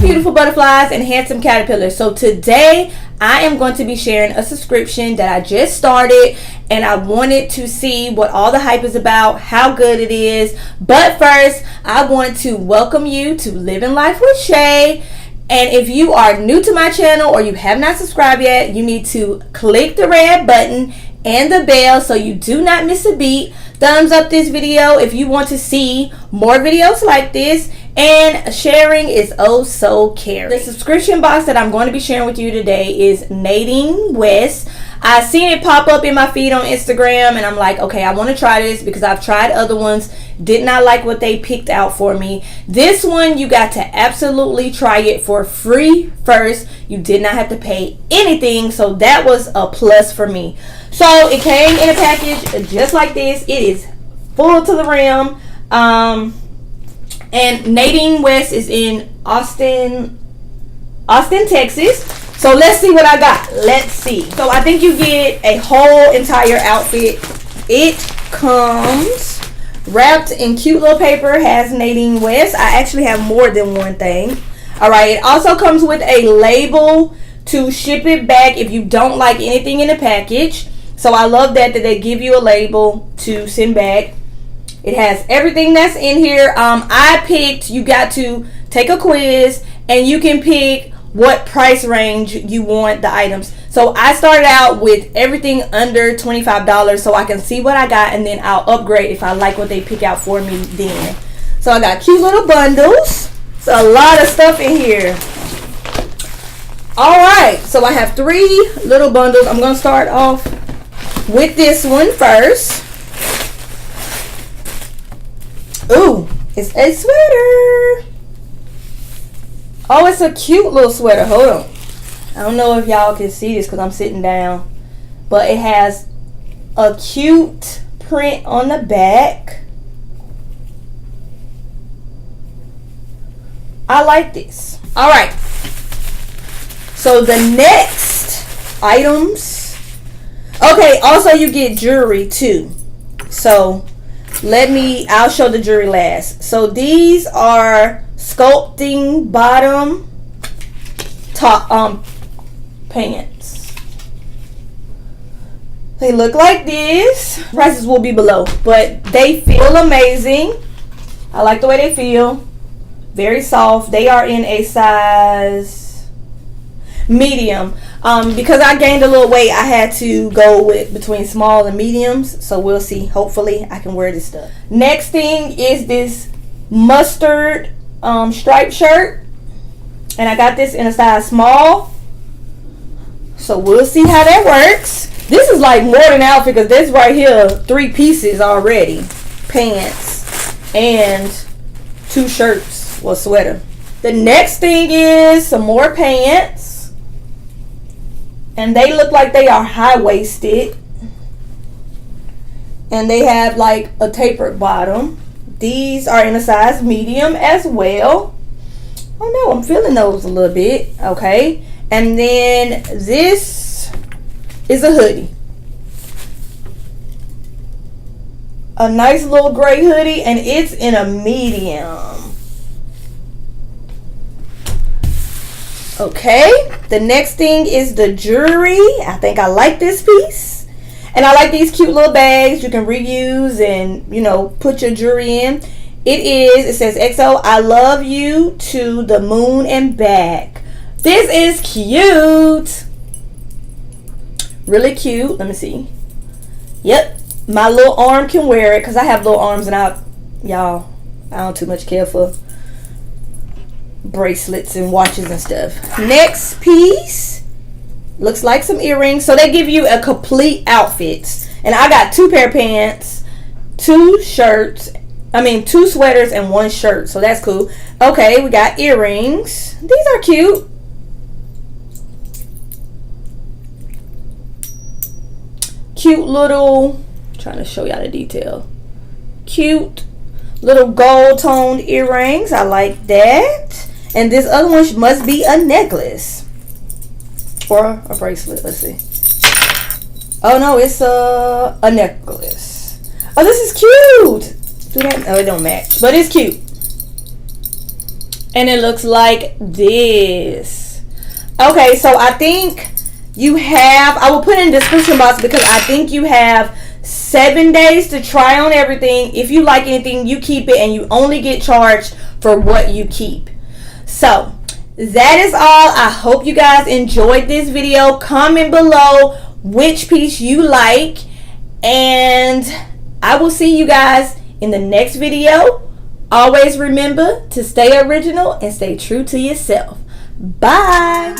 beautiful butterflies and handsome caterpillars. So today I am going to be sharing a subscription that I just started, and I wanted to see what all the hype is about, how good it is. But first, I want to welcome you to Living Life with Shay. And if you are new to my channel or you have not subscribed yet, you need to click the red button and the bell so you do not miss a beat. Thumbs up this video if you want to see more videos like this, and sharing is oh so caring. The subscription box that I'm going to be sharing with you today is Nadine West. I seen it pop up in my feed on Instagram, and I'm like, okay, I want to try this because I've tried other ones, did not like what they picked out for me. This one, you got to absolutely try it for free first. You did not have to pay anything, so that was a plus for me. So it came in a package just like this. It is full to the rim. And Nadine West is in Austin, Texas. So let's see what I got. Let's see. So I think you get a whole entire outfit. It comes wrapped in cute little paper, has Nadine West. I actually have more than one thing. All right. It also comes with a label to ship it back if you don't like anything in the package. So I love that they give you a label to send back. It has everything that's in here. I picked, you got to take a quiz and you can pick what price range you want the items. So I started out with everything under $25 so I can see what I got, and then I'll upgrade if I like what they pick out for me then. So I got cute little bundles. It's a lot of stuff in here. Alright, so I have 3 little bundles. I'm going to start off with this one first. Ooh, it's a sweater. Oh, it's a cute little sweater. Hold on. I don't know if y'all can see this because I'm sitting down. But it has a cute print on the back. I like this. Alright. So the next items. Okay, also you get jewelry too. So I'll show the jewelry last. So these are sculpting bottom top pants. They look like this. Prices will be below, but they feel amazing. I like the way they feel. Very soft. They are in a size medium. Because I gained a little weight, I had to go with between small and mediums. So we'll see. Hopefully I can wear this stuff. Next thing is this mustard striped shirt, and I got this in a size small. So we'll see how that works. This is like more than an outfit because this right here 3 pieces already. Pants and 2 shirts or sweater. The next thing is some more pants. And they look like they are high-waisted. And they have like a tapered bottom. These are in a size medium as well. Oh no, I'm feeling those a little bit. Okay. And then this is a hoodie. A nice little gray hoodie, and it's in a medium. Okay, the next thing is the jewelry. I think I like this piece. And I like these cute little bags you can reuse and, you know, put your jewelry in. It says XO, I love you to the moon and back. This is cute. Really cute. Let me see. Yep, my little arm can wear it because I have little arms, and I don't too much care for bracelets and watches and stuff. Next piece looks like some earrings. So they give you a complete outfit, and I got 2 pair of pants, 2 shirts, 2 sweaters and 1 shirt. So that's cool. Okay, we got earrings. These are cute. Cute little, trying to show y'all the detail. Cute little gold toned earrings. I like that. And this other one must be a necklace or a bracelet. Let's see. Oh no, it's a necklace. Oh, this is cute. Do that? Oh, it don't match, but it's cute. and it looks like this. Okay, so I think you have, I will put in the description box because I think you have 7 days to try on everything. If you like anything, you keep it, and you only get charged for what you keep. So that is all. I hope you guys enjoyed this video. Comment below which piece you like, and I will see you guys in the next video. Always remember to stay original and stay true to yourself. Bye.